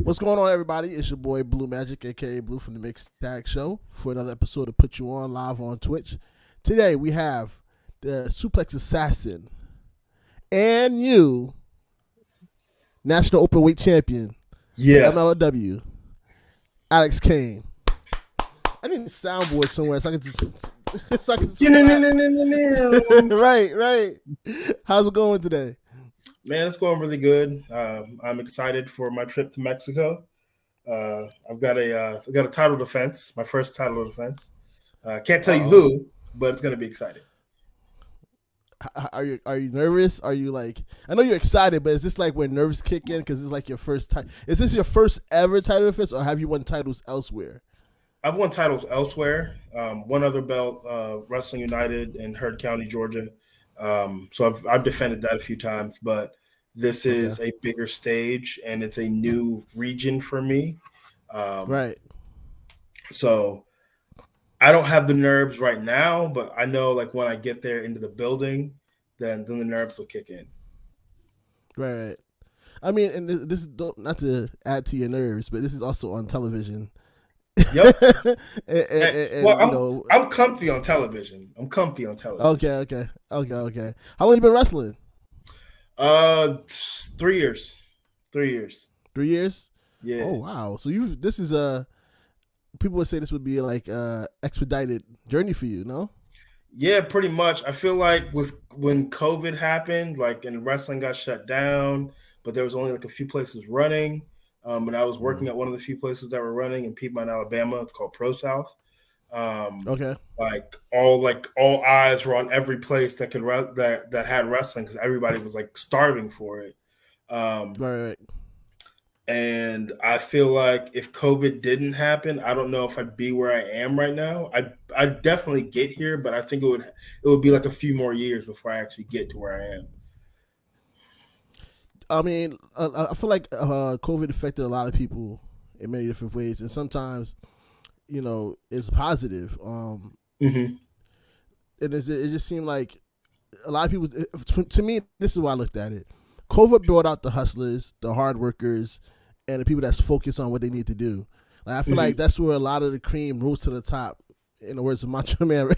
What's going on, everybody? It's your boy Blue Magic, aka Blue from the Mixed Tag Show, for another episode to put you on live on Twitch. Today we have the Suplex Assassin and you, National Openweight Champion, Yeah. MLW, Alex Kane. I need a soundboard somewhere so I can right. How's it going today? Man, it's going really good. I'm excited for my trip to Mexico. I've got a title defense, my first title defense. Can't tell you who, but it's going to be exciting. Are you nervous? Are you like? I know you're excited, but is this like when nerves kick in because it's like your first time? Is this your first ever title defense, or have you won titles elsewhere? I've won titles elsewhere. One other belt, Wrestling United in Heard County, Georgia. So I've defended that a few times, but this is a bigger stage and it's a new region for me. Right. So I don't have the nerves right now, but I know like when I get there into the building, then the nerves will kick in. Right. I mean, and this is not to add to your nerves, but this is also on television. Yep. and, I'm comfy on television. Okay. How long you been wrestling? 3 years. 3 years. 3 years? Yeah. Oh wow. So this is people would say this would be like a expedited journey for you, no? Yeah, pretty much. I feel like when COVID happened, like and wrestling got shut down, but there was only like a few places running. And I was working at one of the few places that were running in Piedmont, Alabama. It's called Pro South. Okay. Like all eyes were on every place that could that had wrestling because everybody was like starving for it. Right. And I feel like if COVID didn't happen, I don't know if I'd be where I am right now. I'd definitely get here, but I think it would be like a few more years before I actually get to where I am. I mean, I feel like COVID affected a lot of people in many different ways, and sometimes, it's positive. Mm-hmm. It just seemed like a lot of people. To me, this is why I looked at it. COVID brought out the hustlers, the hard workers, and the people that's focused on what they need to do. Like I feel like that's where a lot of the cream rose to the top. In the words of Macho Man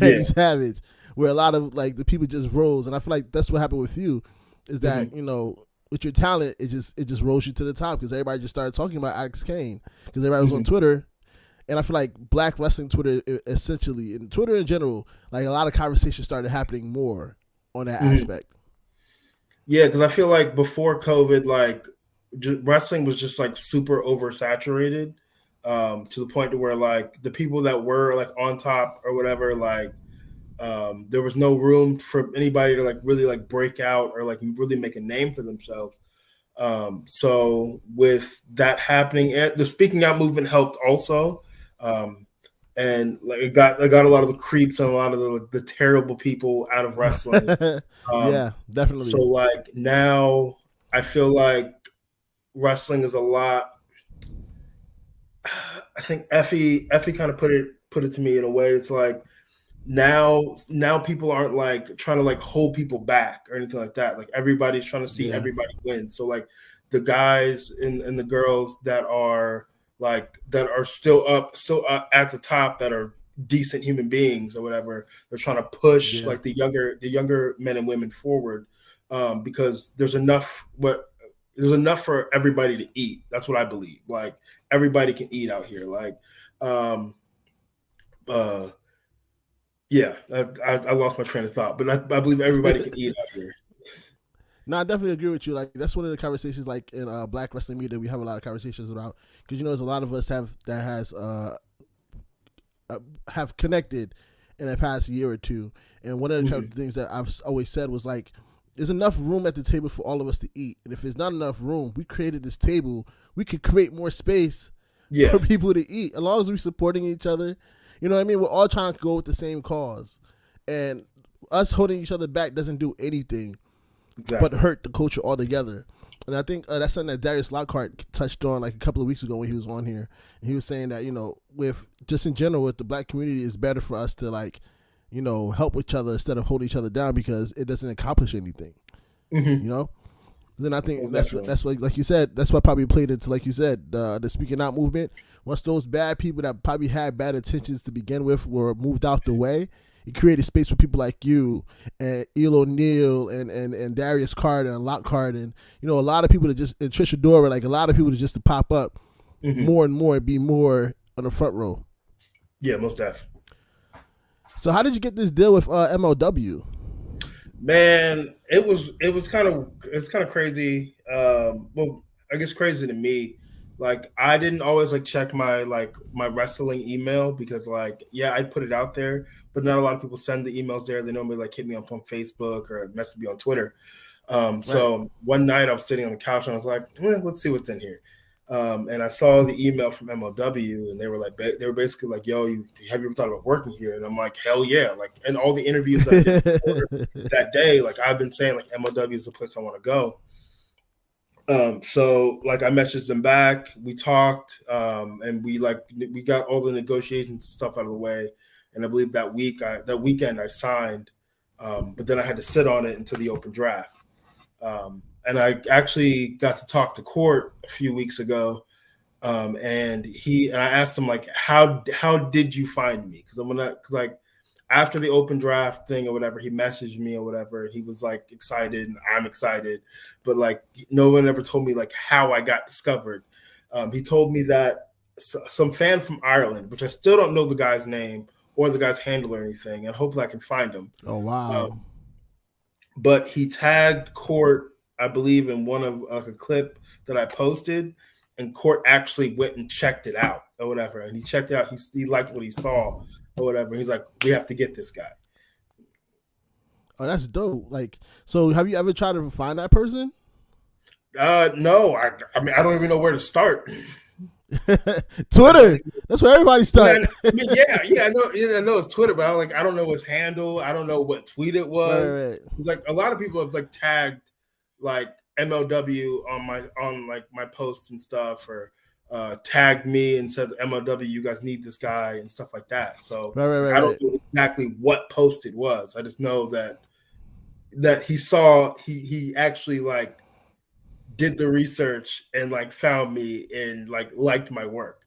Randy Savage, where a lot of like the people just rose, and I feel like that's what happened with you. Is that with your talent, it just rose you to the top because everybody just started talking about Alex Kane because everybody was on Twitter, and I feel like Black wrestling Twitter essentially and Twitter in general, like a lot of conversations started happening more on that aspect. Yeah, because I feel like before COVID, like wrestling was just like super oversaturated to the point to where like the people that were like on top or whatever, like there was no room for anybody to like really like break out or like really make a name for themselves. So with that happening, and the speaking out movement helped also. And like I got a lot of the creeps and a lot of the terrible people out of wrestling. Yeah, definitely. So like now I feel like wrestling is a lot. I think Effie kind of put it to me in a way. It's like now people aren't like trying to like hold people back or anything like that. Like everybody's trying to see everybody win. So like the guys and the girls that are still up at the top that are decent human beings or whatever, they're trying to push like the younger men and women forward because there's enough for everybody to eat. That's what I believe. Like everybody can eat out here. Like I lost my train of thought, but I believe everybody can eat out here. No, I definitely agree with you. Like that's one of the conversations, like in Black wrestling media, we have a lot of conversations about because there's a lot of us have connected in the past year or two, and one of the things that I've always said was like, there's enough room at the table for all of us to eat, and if there's not enough room, we created this table. We could create more space for people to eat, as long as we're supporting each other. You know what I mean? We're all trying to go with the same cause, and us holding each other back doesn't do anything. Exactly. But hurt the culture altogether. And I think that's something that Darius Lockhart touched on like a couple of weeks ago when he was on here. And he was saying that, with just in general with the Black community, it's better for us to like, help each other instead of holding each other down because it doesn't accomplish anything. Then I think Most that's what definitely. like you said, that's what probably played into, like you said, the speaking out movement. Once those bad people that probably had bad intentions to begin with were moved out the way, it created space for people like you and El O'Neill and Darius Carter and Lockhart and a lot of people that just and Trisha Dora, like a lot of people that just to pop up Hmm. more and more and be more on the front row. Yeah, most definitely. So how did you get this deal with MLW? Man, it's kind of crazy. Well, I guess crazy to me. Like I didn't always like check my wrestling email because like yeah, I put it out there, but not a lot of people send the emails there. They normally like hit me up on Facebook or message me on Twitter. Right. So one night I was sitting on the couch and I was like, let's see what's in here. And I saw the email from MLW, and they were basically like, "Yo, have you ever thought about working here?" And I'm like, "Hell yeah!" Like, and all the interviews I did before that day, like I've been saying, like MLW is the place I want to go. So like I messaged them back, we talked, and we got all the negotiations stuff out of the way. And I believe that weekend I signed, but then I had to sit on it until the open draft. And I actually got to talk to Court a few weeks ago, and I asked him like, how did you find me? Because like after the open draft thing or whatever, he messaged me or whatever. And he was like excited, and I'm excited, but like no one ever told me like how I got discovered. He told me that some fan from Ireland, which I still don't know the guy's name or the guy's handle or anything, and hopefully I can find him. Oh Um, wow. but he tagged Court, I believe, in one of a clip that I posted, and Court actually went and checked it out or whatever. And he checked it out. He liked what he saw or whatever. He's like, we have to get this guy. Oh, that's dope. Like, so have you ever tried to find that person? No, I mean, I don't even know where to start. Twitter. That's where everybody Yeah, start. I mean, yeah, I know it's Twitter, but I don't know his handle. I don't know what tweet it Right, was. right, right. It's like a lot of people have like tagged like MLW on like my posts and stuff, or tagged me and said MLW, you guys need this guy and stuff like that. So Right, right, like, right, I don't right. know exactly what post it was. I just know that he actually like did the research and like found me and like liked my work.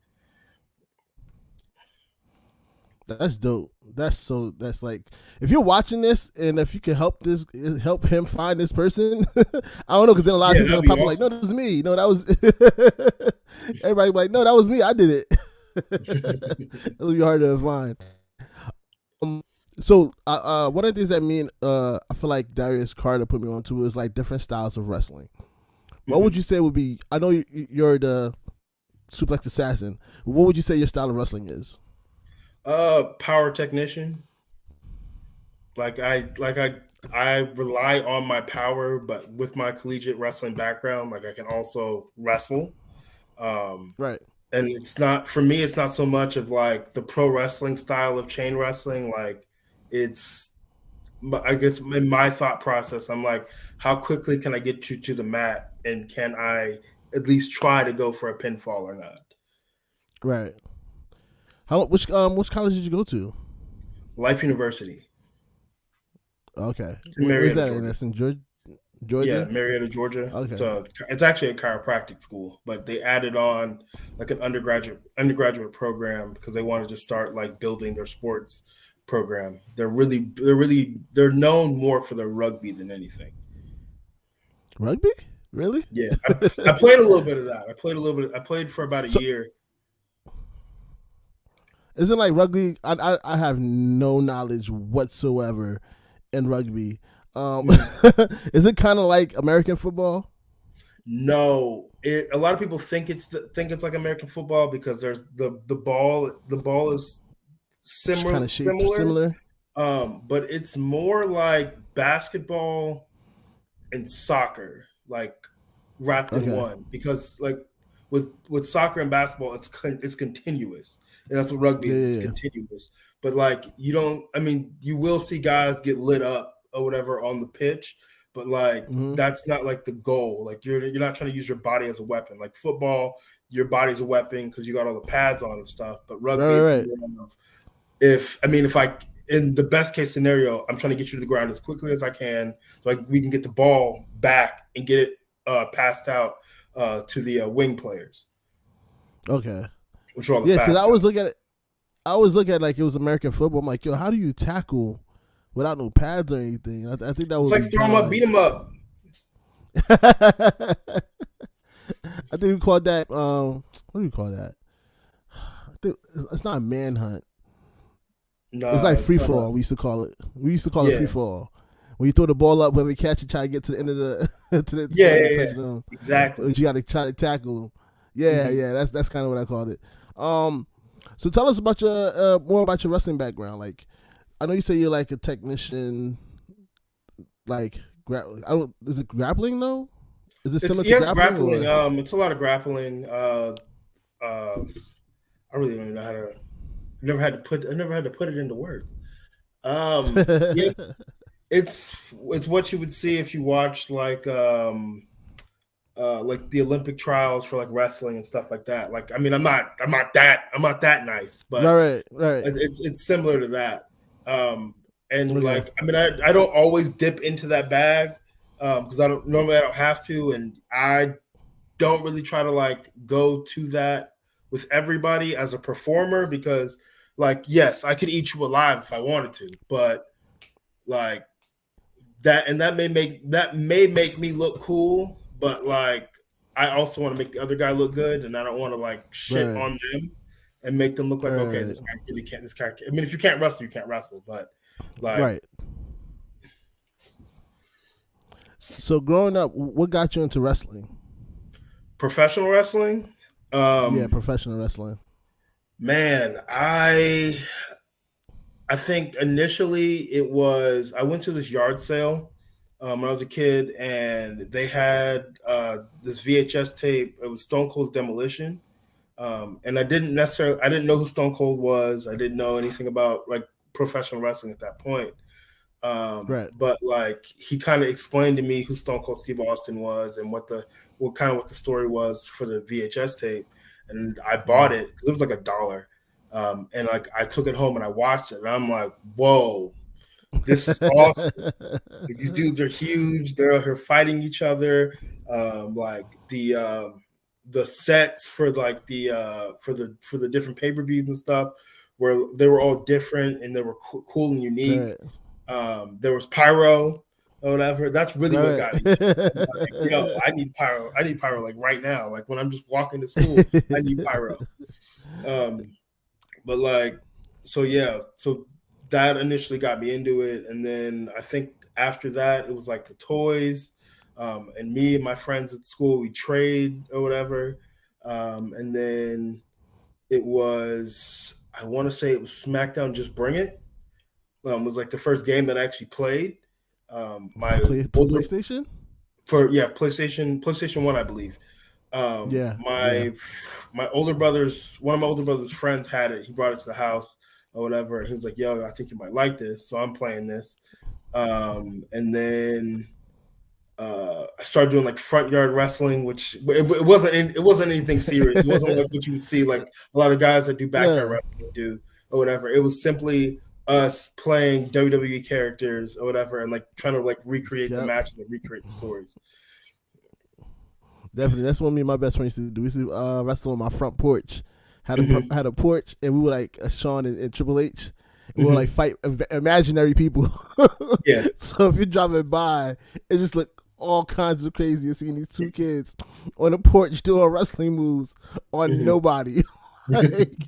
That's dope. That's like if you're watching this and if you can help him find this person, I don't know because then a lot of Yeah, people that'd gonna be probably like, no, awesome. that was me. No, that was everybody be like, no, that was me. I did it. It'll be hard to find. Um, so one of the things that I feel like Darius Carter put me on to is like different styles of wrestling. What would Mhm. you say would be? I know you're the suplex assassin. What would you say your style of wrestling is? Power technician. I rely on my power, but with my collegiate wrestling background, like I can also wrestle. Um, Right. and it's not for me. It's not so much of like the pro wrestling style of chain wrestling. Like it's, but I guess in my thought process, I'm like, how quickly can I get you to the mat, and can I at least try to go for a pinfall or not? Right. Which college did you go to? Life University. Okay. It's in Where's Marietta, that in? Georgia. That's in Yeah, Georgia. Marietta, Georgia. Okay. It's actually a chiropractic school, but they added on like an undergraduate program because they wanted to start like building their sports program. They're known more for their rugby than anything. Rugby? Really? Yeah, I played a little bit of that. I played for about a So year. isn't like rugby? I have no knowledge whatsoever in rugby. Mhm. Is it kind of like American football? No, a lot of people think it's like American football because there's the ball is Kind similar of shaped similar, similar. but it's more like basketball and soccer, like wrapped in Okay. one. Because like with soccer and basketball, it's continuous, and that's what rugby Yeah, is. yeah, It's yeah. continuous, but like you don't. I mean, you will see guys get lit up or whatever on the pitch, but like Mm-hmm. that's not like the goal. Like you're not trying to use your body as a weapon. Like football, your body's a weapon because you got all the pads on and stuff. But Right, rugby, right, it's right. more of if I in the best case scenario, I'm trying to get you to the ground as quickly as I can, so like we can get the ball back and get it passed out to the wing players, Okay. which are all the Yeah, because fast I guys. was looking at it. I was looking at like it was American football. I'm like, yo, how do you tackle without no pads or anything? I think that It's would like be throw kind them of up, beat like. them up. I think we called that. What do we call that? I think it's not a manhunt. It's Nah, like it's free not for a, all. We used to call it. We used to call it free yeah, for all. When you throw the ball up, whoever catch it, try to get to the end of the to the yeah, end of yeah, the yeah. touchdown. Exactly. But you got to try to tackle them. Yeah, Hmm. yeah. That's kind of what I called it. Um, so tell us about your more about your wrestling background. Like, I know you say you're like a technician. Like, I don't. Is it grappling though? Is it It's similar to yeah, it's grappling grappling. or? It's a lot of grappling. I really don't even know how to. I never had to put it into words. Yeah, it's what you would see if you watched like the Olympic trials for like wrestling and stuff like that. Like, I mean, I'm not that nice, but Right, right. it's similar to that. And Okay, like, I mean, I don't always dip into that bag because I don't have to, and I don't really try to like go to that with everybody as a performer because like yes, I could eat you alive if I wanted to, but like that may make me look cool, but like I also want to make the other guy look good, and I don't want to like shit right, on them and make them look like okay, right, this guy really can't. This guy, I mean, if you can't wrestle, you can't wrestle. But like right. So growing up, what got you into wrestling? professional wrestling, Yeah, um, professional wrestling. man, I think initially it was I went to this yard sale when I was a kid, and they had this VHS tape. It was Stone Cold's Demolition, and I didn't know who Stone Cold was. I didn't know anything about like professional wrestling at that point. Right. But like he kind of explained to me who Stone Cold Steve Austin was and what the story was for the VHS tape, and I bought Mm. it because it was like $1. And like I took it home and I watched it, and I'm like, whoa, this is awesome. These dudes are huge. They're here fighting each other. Like the sets for like for the different pay per views and stuff, where they were all different and they were cool and unique. Right. There was pyro or whatever. That's really what Right. got me. I'm like, yo, I need pyro. I need pyro like right now. Like when I'm just walking to school, I need pyro. Um, but like, so yeah, so that initially got me into it, and then I think after that it was like the toys, and me and my friends at school we trade or whatever, and then it was I want to say it was SmackDown Just Bring It. Was like the first game that I actually played. My For older PlayStation? for yeah PlayStation 1 I believe. Yeah, yeah. My older brother's one of my older brother's friends had it. He brought it to the house or whatever. And he was like, "Yo, I think you might like this." So I'm playing this, and then I started doing like front yard wrestling, which it wasn't anything serious. It wasn't like what you would see like a lot of guys that do backyard Yeah. wrestling do or whatever. It was simply us playing WWE characters or whatever, and like trying to like recreate the Yep. matches and recreate the stories. Definitely. That's what me and my best friend used to do. We used to wrestle on my front porch. Hmm. Had a porch, and we were like Sean and Triple H. And we would like Hmm. fight imaginary people. Yeah. So if you're driving by, it just look all kinds of crazy seeing these two kids on a porch doing wrestling moves on Hmm. nobody. Like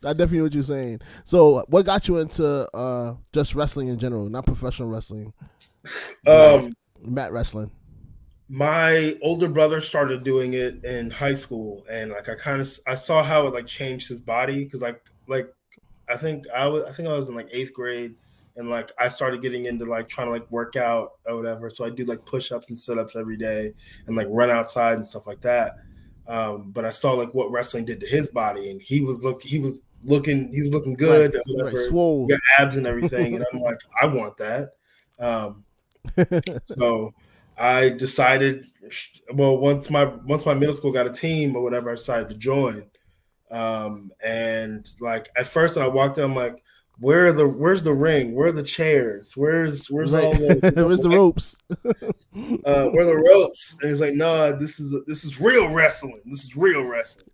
I definitely know what you're saying. So what got you into just wrestling in general, not professional wrestling, but like um, mat wrestling? my older brother started doing it in high school, and like I saw how it like changed his body because like I think I was in like eighth grade, and like I started getting into like trying to like work out or whatever. So I do like push ups and sit ups every day, and like run outside and stuff like that. But I saw like what wrestling did to his body, and he was looking Right, good or right, whatever. He swole. got abs and everything, and I'm like, I want that. Um, so I decided, well, once my middle school got a team or whatever, I decided to join. And like at first, when I walked in, I'm like, where's the ring? Where are the chairs? Where's Right. all Where's the ropes? where are the ropes? And he's like, no, this is real wrestling. This is real wrestling.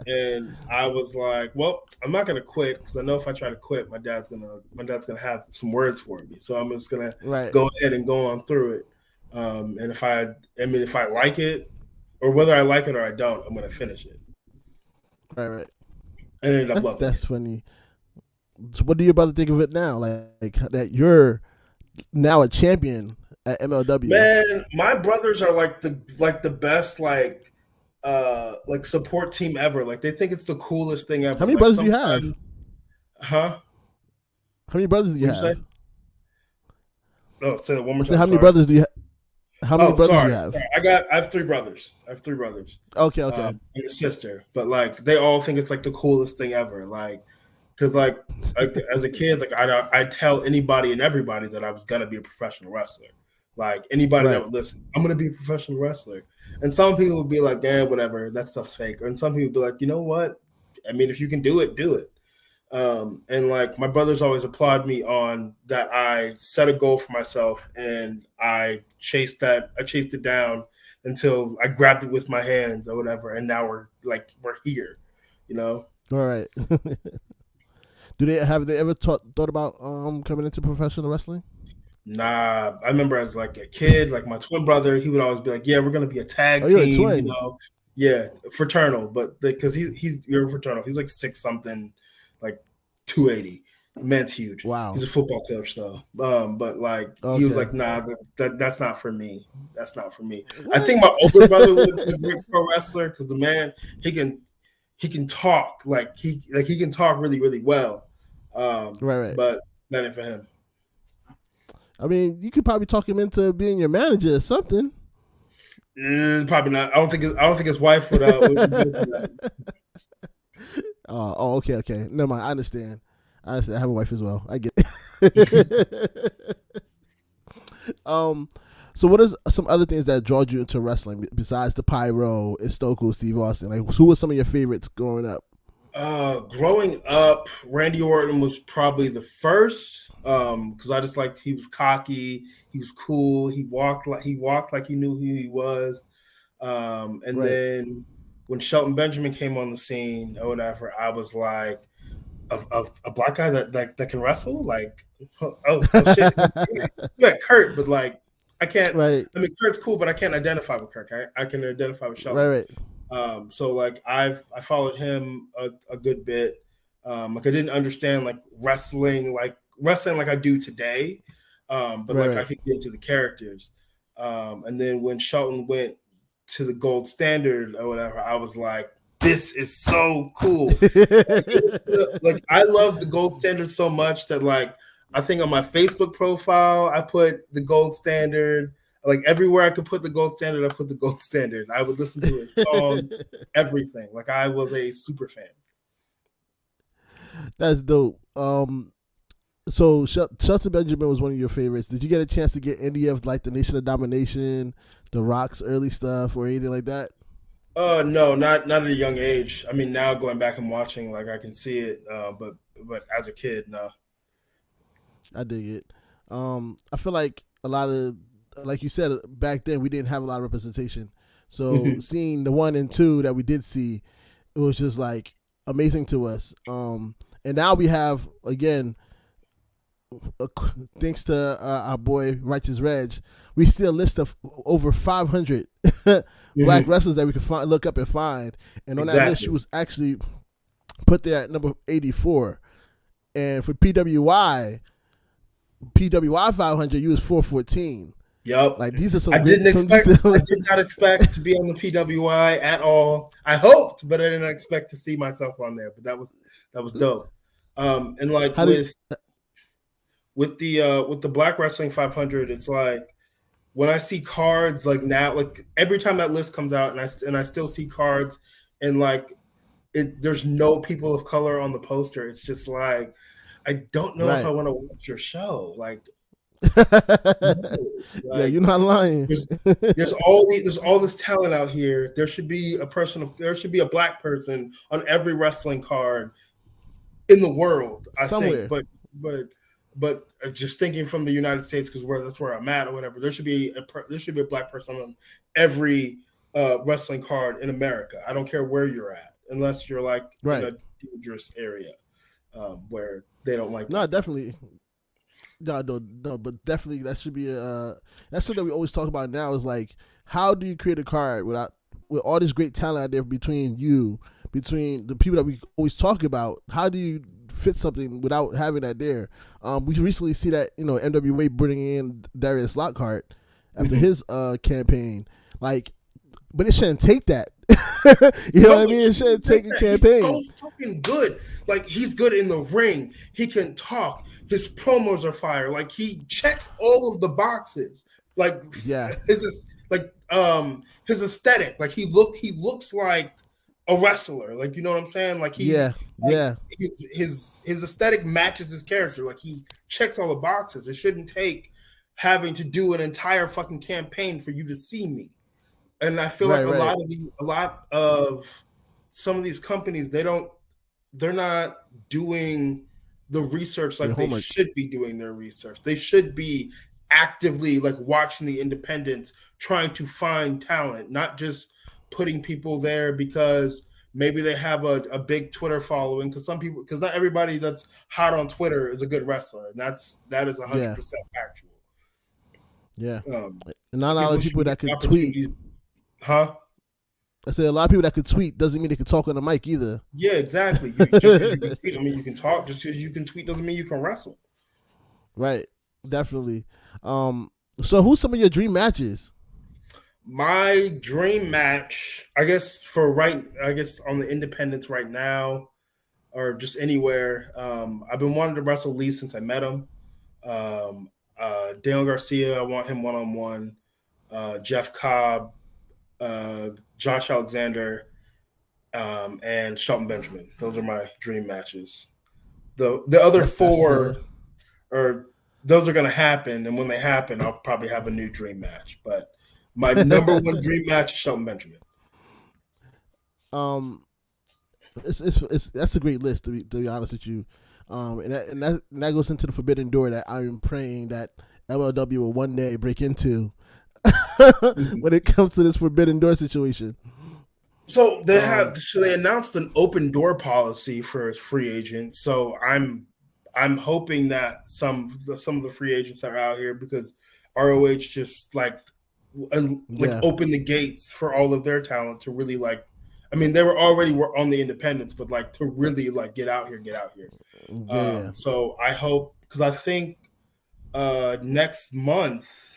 And I was like, well, I'm not gonna quit because I know if I try to quit, my dad's gonna have some words for me. So I'm just gonna Right. go ahead and go on through it. And if I like it, or whether I like it or I don't, I'm gonna finish it. Right. I ended up loving That's it. funny. So what do your brother think of it now? Like that you're now a champion at MLW. Man, my brothers are like the best like support team ever. Like they think it's the coolest thing How ever. many Like brothers do you have? sometimes, huh? How many brothers do you What'd you have? say? No, say that one more I said, time. how many Sorry. brothers do you? How many Oh, brothers do you sorry. have? Sorry. I have three brothers. I have three brothers. Okay. And a sister. But like they all think it's like the coolest thing ever. Like, because like as a kid, like I tell anybody and everybody that I was gonna be a professional wrestler. Like anybody that Right. would listen, I'm gonna be a professional wrestler. And some people would be like, "Yeah, whatever, that stuff's fake." And some people would be like, "You know what? I mean, if you can do it, do it." And like my brothers always applaud me on that. I set a goal for myself and I chased that. I chased it down until I grabbed it with my hands or whatever. And now we're here, you know. All right. Have they ever thought about coming into professional wrestling? Nah, I remember as like a kid, like my twin brother, he would always be like, "Yeah, we're gonna be a Oh, tag you're a team," you twin. know. Yeah, fraternal, but because he's you're fraternal, he's like six something, like 280. Man's huge. He's Wow. a football coach though. But like he was Okay. like, "Nah, that's not for me. That's not for me." I What? think my older brother would be a great pro wrestler because the man he can talk he can talk really really well. Right. But not it for him. I mean, you could probably talk him into being your manager or something. Probably not. I don't think his wife would be good for that. Okay. Never mind. I understand. I have a wife as well. I get it. um, so what is some other things that draw you into wrestling besides the pyro and Stone Cold Steve Austin? Like, who were some of your favorites growing up? Growing up, Randy Orton was probably the first. Because I just liked he was cocky, he was cool, he walked like he knew who he was. And Right. then when Shelton Benjamin came on the scene or whatever, I was like, a black guy that can wrestle, like, oh shit, you got Kurt, but like, I can't. Right. I mean, Kurt's cool, but I can't identify with Kurt. I can identify with Shelton. Right. So like I followed him a good bit. Like I didn't understand like wrestling like I do today, but like I Right. could get into the characters. And then when Shelton went to the gold standard or whatever, I was like, this is so cool. Like I love the gold standard so much that like I think on my Facebook profile I put the gold standard. Like everywhere I could put the gold standard, I put the gold standard. I would listen to his song, everything. Like I was a super fan. That's dope. So Shelton Benjamin was one of your favorites. Did you get a chance to get any of like the Nation of Domination, The Rock's early stuff, or anything like that? No, not at a young age. I mean, now going back and watching, like I can see it. But as a kid, no. I dig it. I feel like a lot of, like you said, back then we didn't have a lot of representation. So seeing the 1 and 2 that we did see, it was just like amazing to us. And now we have again, thanks to our boy Righteous Reg, we still list of over 500 black wrestlers that we can find, look up and find. And on that list, she was actually put there at number 84. And for PWI 500, you was 414. Yep. Like these are some. I did not expect to be on the PWI at all. I hoped, but I didn't expect to see myself on there. But that was dope. And like with the Black Wrestling 500, it's like when I see cards like now, like every time that list comes out, and I still see cards, and like there's no people of color on the poster. It's just like I don't know if I want to watch your show. Like, yeah, you're not lying. There's all this talent out here. There should be a Black person on every wrestling card. in the world, I think. Somewhere. But just thinking from the United States, because that's where I'm at or whatever. There should be a black person on every wrestling card in America. I don't care where you're at, unless you're like in Right. a dangerous area where they don't like. No, definitely. No, but definitely that should be that's something that we always talk about now is like how do you create a card with all this great talent out there between the people that we always talk about, how do you fit something without having that there? We recently see that, NWA bringing in Darius Lockhart after his campaign, like, but it shouldn't take that. You know what I mean? It shouldn't take a campaign. He's so fucking good. Like, he's good in the ring. He can talk. His promos are fire. Like, he checks all of the boxes. Like, yeah, his aesthetic. Like, he looks like a wrestler. Like, you know what I'm saying? Like, yeah. His aesthetic matches his character. Like, he checks all the boxes. It shouldn't take having to do an entire fucking campaign for you to see me. And I feel like a lot of some of these companies, they're not doing the research like they should be doing their research. They should be actively like watching the independents, trying to find talent, not just putting people there because maybe they have a big Twitter following. Because not everybody that's hot on Twitter is a good wrestler, and that is 100% factual. Yeah, and not a lot of people that could tweet. Huh? I said a lot of people that could tweet doesn't mean they could talk on the mic either. Yeah, exactly. Just because you can tweet, I mean, you can talk. Just because you can tweet doesn't mean you can wrestle. Right, definitely. So who's some of your dream matches? My dream match, I guess on the independents right now, or just anywhere. I've been wanting to wrestle Lee since I met him. Daniel Garcia, I want him 1-on-1. Jeff Cobb. Josh Alexander, and Shelton Benjamin. Those are my dream matches. The other four those are going to happen, and when they happen, I'll probably have a new dream match. But my number one dream match is Shelton Benjamin. That's a great list to be honest with you, and that goes into the forbidden door that I'm praying that MLW will one day break into. When it comes to this forbidden door situation. So they announced an open door policy for free agents. So I'm hoping that some of the free agents are out here because ROH just open the gates for all of their talent to really they were on the independents, but to really get out here. Yeah. So I hope, because I think next month.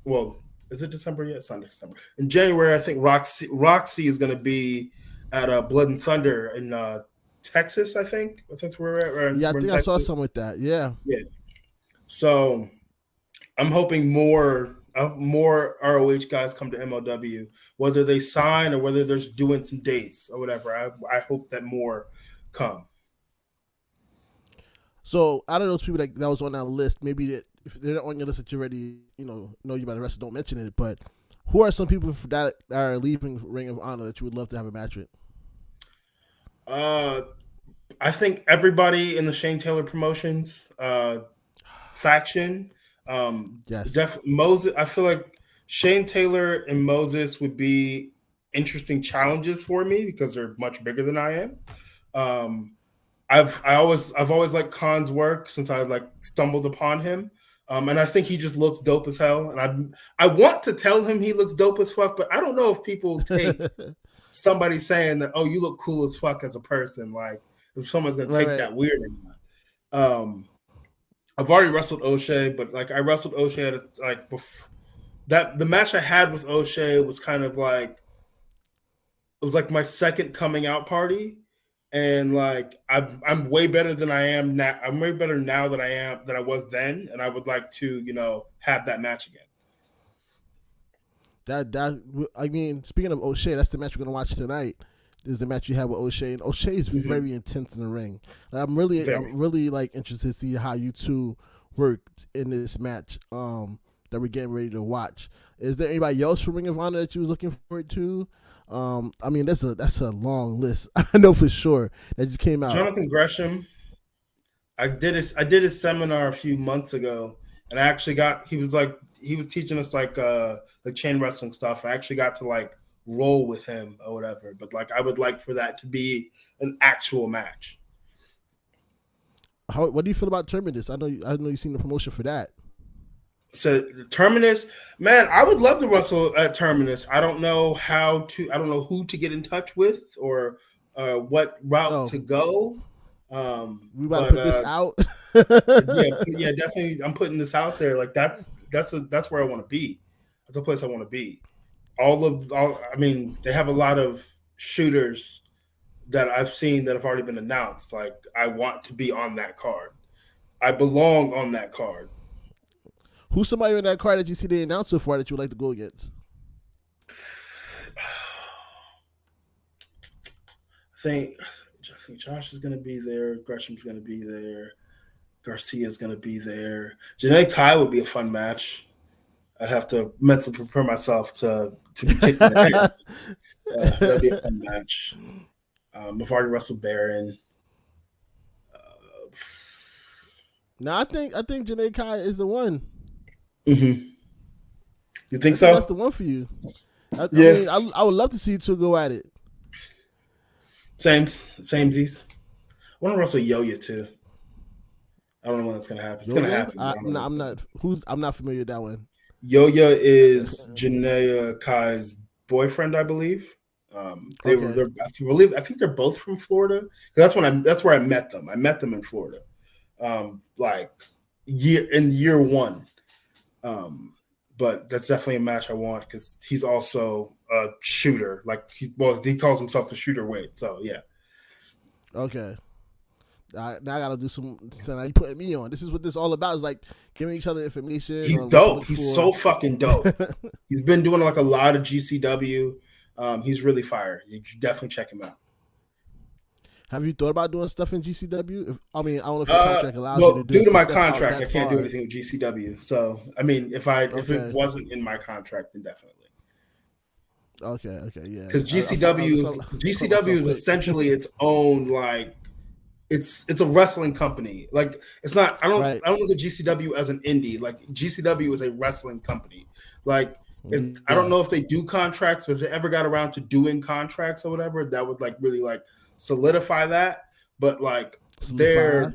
Well, is it December yet? It's not December. In January, I think Roxy is going to be at Blood and Thunder in Texas, I think. I think where we're at. Yeah, I think I saw something with that. Yeah. Yeah. So I'm hoping more ROH guys come to MLW, whether they sign or whether they're just doing some dates or whatever. I hope that more come. So out of those people that was on that list, maybe that if they're not on your list that you already know you by the rest, don't mention it. But who are some people that are leaving Ring of Honor that you would love to have a match with? I think everybody in the Shane Taylor Promotions faction. Yes. Moses. I feel like Shane Taylor and Moses would be interesting challenges for me because they're much bigger than I am. I've always liked Khan's work since I stumbled upon him. And I think he just looks dope as hell. And I want to tell him he looks dope as fuck, but I don't know if people take somebody saying that, oh, you look cool as fuck as a person. Like, if someone's going to take that weird or not. I've already wrestled O'Shea, but I wrestled O'Shea the match I had with O'Shea was kind of it was my second coming out party. And I'm way better than I am now. I'm way better now than I was then, and I would like to have that match again. Speaking of O'Shea, that's the match we're gonna watch tonight. Is the match you have with O'Shea, and O'Shea is very intense in the ring. I'm really interested to see how you two worked in this match that we're getting ready to watch. Is there anybody else from Ring of Honor that you was looking forward to? I mean, that's a long list. I know for sure that just came out. Jonathan Gresham. I did his seminar a few months ago, and I actually got he was teaching us like chain wrestling stuff. I actually got to like roll with him or whatever. But like I would like for that to be an actual match. What do you feel about Terminus? I know you've seen the promotion for that. So Terminus, man, I would love to wrestle at Terminus. I don't know I don't know who to get in touch with or what route Oh, to go. we about to But put this out. yeah, definitely. I'm putting this out there. Like that's where I want to be. That's a place I want to be. I mean, they have a lot of shooters that I've seen that have already been announced. Like I want to be on that card. I belong on that card. Who's somebody in that card that you see they announced so far that you would like to go against? I think Josh is going to be there. Gresham's going to be there. Garcia's going to be there. Janae Kai would be a fun match. I'd have to mentally prepare myself to be kicked in the head. That'd be a fun match. I've already wrestled Baron. No, I think Janae Kai is the one. Mm-hmm. You think I so? think that's the one for you. I Yeah. mean, I would love to see you two go at it. Samesies. I want to wrestle Yo-Yo too. I don't know when that's gonna happen. It's gonna Yo-Yo? happen. I'm not familiar with that one. Yo-Yo is Janae Kai's boyfriend, I believe. I think they're both from Florida. That's where I met them. I met them in Florida. Like year one. But that's definitely a match I want because he's also a shooter. Like he calls himself the shooter weight. So yeah. Okay. Now I gotta do some. So now you putting me on. This is what this all about. Is like giving each other information. He's dope. He's so fucking dope. He's been doing like a lot of GCW. He's really fire. You should definitely check him out. Have you thought about doing stuff in GCW? I don't know if your contract allows you to do. Due to my contract, I can't do anything with GCW. So I mean, if it wasn't in my contract, then definitely. Okay, yeah. Because GCW is essentially its own like it's a wrestling company. Like it's not. I don't look at GCW as an indie. Like GCW is a wrestling company. Like I don't know if they do contracts, but if they ever got around to doing contracts or whatever, that would like really like solidify that. But like they're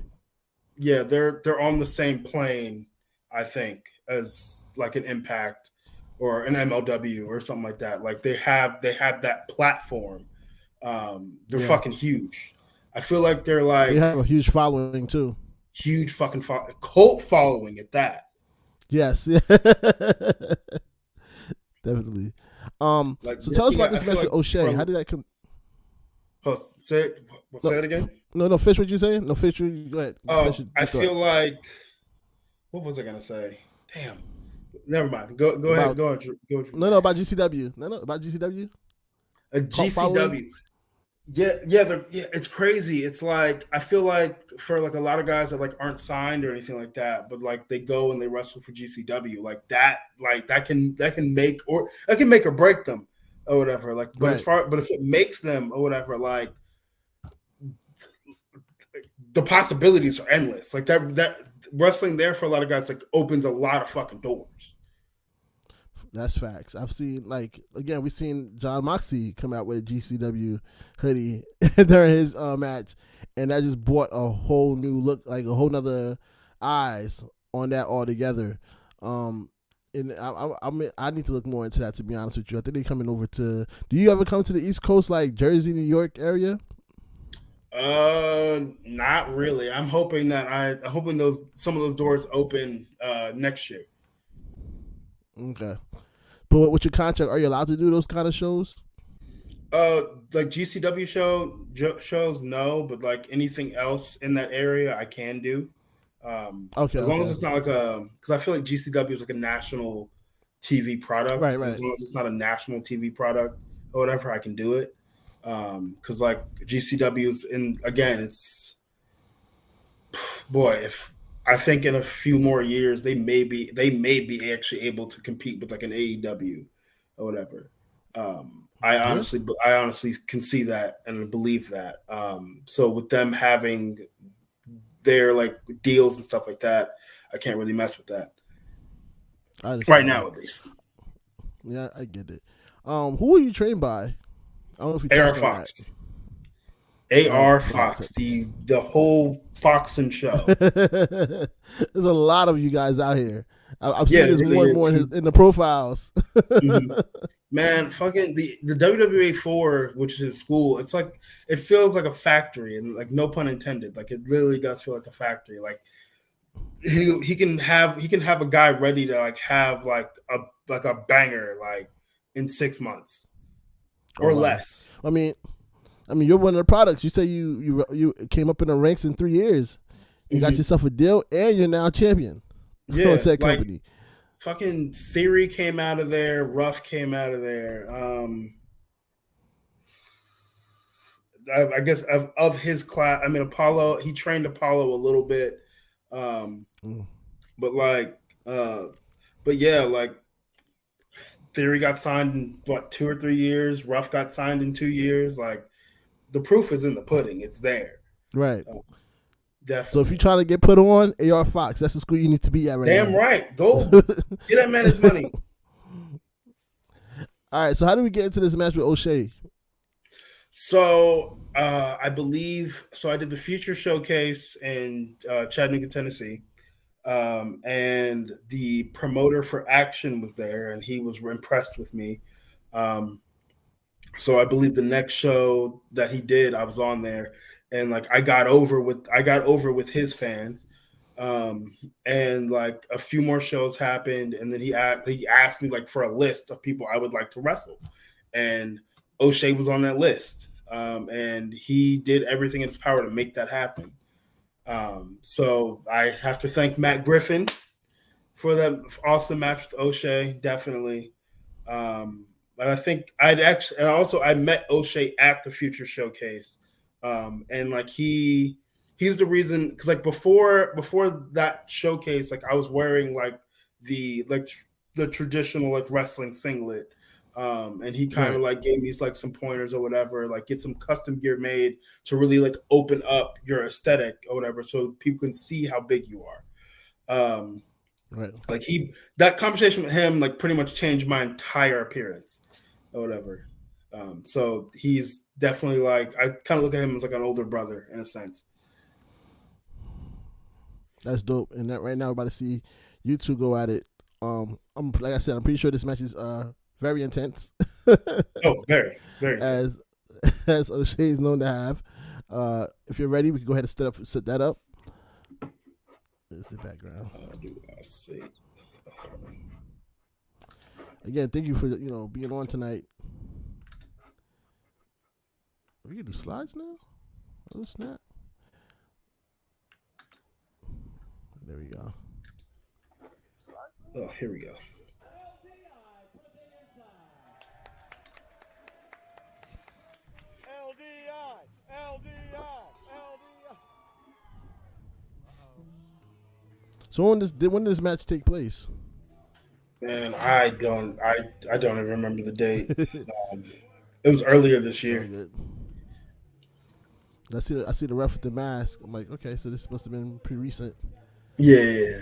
on the same plane, I think, as like an Impact or an MLW or something like that. Like they have that platform. They're fucking huge. I feel like they have a huge following too. Huge fucking cult following at that. Yes. Definitely. So tell us about this match with O'Shea. How did that come? Say it again. No, Fish. What you saying? No, Fish. Go ahead. I feel like. What was I gonna say? Damn. Never mind. Go ahead. Go ahead. No, about GCW. No, about GCW. GCW. Yeah. It's crazy. It's like I feel like for like a lot of guys that like aren't signed or anything like that, but like they go and they wrestle for GCW, like that can make or break them or whatever. Like, but but if it makes them or whatever, like the possibilities are endless. Like that wrestling there for a lot of guys like opens a lot of fucking doors. That's facts. I've seen we've seen John Moxley come out with a GCW hoodie during his match, and that just brought a whole new look, like a whole nother eyes on that altogether. And I need to look more into that, to be honest with you. I think they're coming over to. Do you ever come to the East Coast, like Jersey, New York area? Not really. I'm hoping some of those doors open next year. Okay. But with your contract, are you allowed to do those kind of shows? Like GCW shows, no, but like anything else in that area, I can do. Okay. As long as it's not like because I feel like GCW is like a national TV product. Right. As long as it's not a national TV product or whatever, I can do it. Because like GCW's it's if I think in a few more years they may be actually able to compete with like an AEW or whatever. I Yeah. honestly can see that and believe that. So with them having their like deals and stuff like that, I can't really mess with that I right understand now, that. at least. Yeah, I get it. Who are you trained by? I don't know if you AR touched on that. Fox, AR Yeah. Fox, the whole Fox and show. There's a lot of you guys out here. I'm Yeah, seeing it this really more and is. more in the profiles. Mhm. Man, fucking the WWA 4, which is his school, it's like it feels like a factory, and like no pun intended. Like it literally does feel like a factory. Like he can have a guy ready to like have like a banger like in 6 months Oh or wow. less. I mean, you're one of the products. You say you came up in the ranks in 3 years. You got Mm-hmm. yourself a deal, and you're now champion on Yeah, said like company. fucking Theory came out of there, Ruff came out of there. I guess of his class. I mean, Apollo. He trained Apollo a little bit, Mm. but like, but yeah, like Theory got signed in what 2 or 3 years. Ruff got signed in 2 years. Like the proof is in the pudding. It's there. Right. Uh, So if you're definitely. trying to get put on, AR Fox, that's the school you need to be at right Damn now. right. Go get that man his money. All right. So how do we get into this match with O'Shea? So I believe so. I did the Future Showcase in Chattanooga, Tennessee, and the promoter for Action was there, and he was impressed with me. Um, so I believe the next show that he did, I was on there, and like I got over with his fans, and like a few more shows happened, and then he asked me like for a list of people I would like to wrestle, and O'Shea was on that list, and he did everything in his power to make that happen. So I have to thank Matt Griffin for that awesome match with O'Shea, definitely. But I think and also I met O'Shea at the Future Showcase, and like he's the reason because like before that showcase, like I was wearing like the like the traditional like wrestling singlet, and he kind Right. of like gave me like some pointers or whatever, like get some custom gear made to really like open up your aesthetic or whatever, so people can see how big you are. Right. Like that conversation with him like pretty much changed my entire appearance or whatever. So he's definitely like I kind of look at him as like an older brother in a sense. That's dope. And that right now we're about to see you two go at it. I'm like I said, I'm pretty sure this match is very intense. Oh, very, very intense. as as O'Shea is known to have. If you're ready, we can go ahead and set that up. This is the background. Do I see? Again, thank you for being on tonight. We can do slides now. Oh snap! There we go. Oh, here we go. So when did this match take place? Man, I don't even remember the date. It was earlier this So year. good. I see the ref with the mask. I'm like, okay, so this must have been pretty recent. Yeah.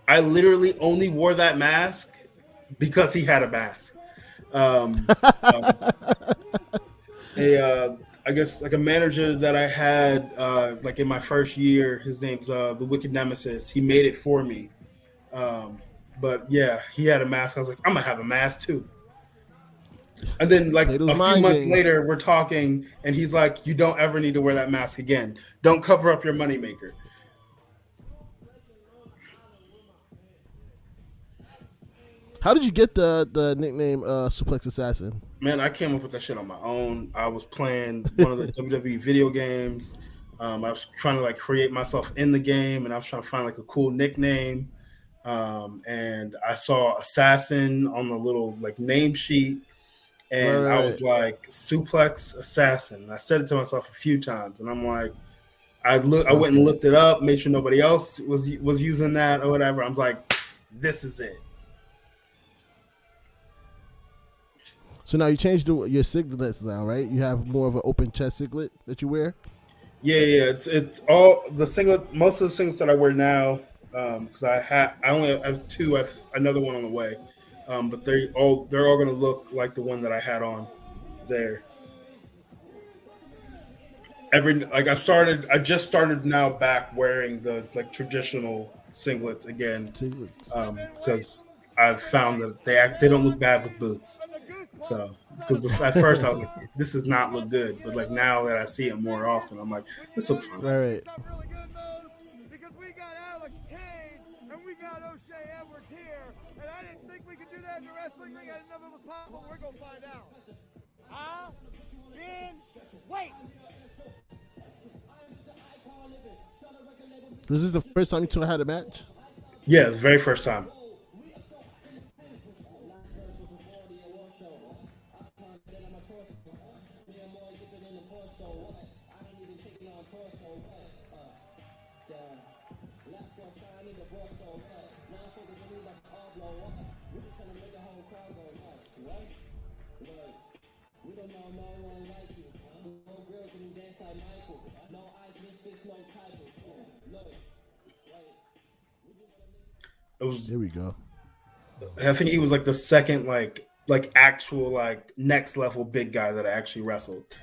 I literally only wore that mask because he had a mask. Um, I guess like a manager that I had like in my first year, his name's the Wicked Nemesis. He made it for me. But yeah, he had a mask. I was like, I'm gonna have a mask too. And then like Play those a few mind months games. later, we're talking, and he's like, "You don't ever need to wear that mask again. Don't cover up your moneymaker." How did you get the nickname Suplex Assassin? Man, I came up with that shit on my own. I was playing one of the WWE video games. I was trying to like create myself in the game, and I was trying to find like a cool nickname. And I saw Assassin on the little like name sheet, and I Right. was like Suplex Assassin. I said it to myself a few times, and I'm like, I Sounds went and good. looked it up, made sure nobody else was using that or whatever. I was like, this is it. So now you changed your singlets now, right? You have more of an open chest singlet that you wear. Yeah. It's all the singlet. Most of the singlets that I wear now, because I only have two. I have another one on the way, but they're all gonna look like the one that I had on there. I just started now back wearing the like traditional singlets again, Singlets. because I've found that they don't look bad with boots. So because at first I was like, this does not look good, but like now that I see it more often, I'm like, this looks fine. Right. Because we got Alex Kane and we got O'Shea Edwards here, and I didn't think we could do that in the wrestling ring. I didn't know if it was possible. We're gonna find out. I've been waiting. Was this the first time you two had a match? Yeah, it's the very first time. It was. There we go. I think he was like the second like actual like next level big guy that I actually wrestled.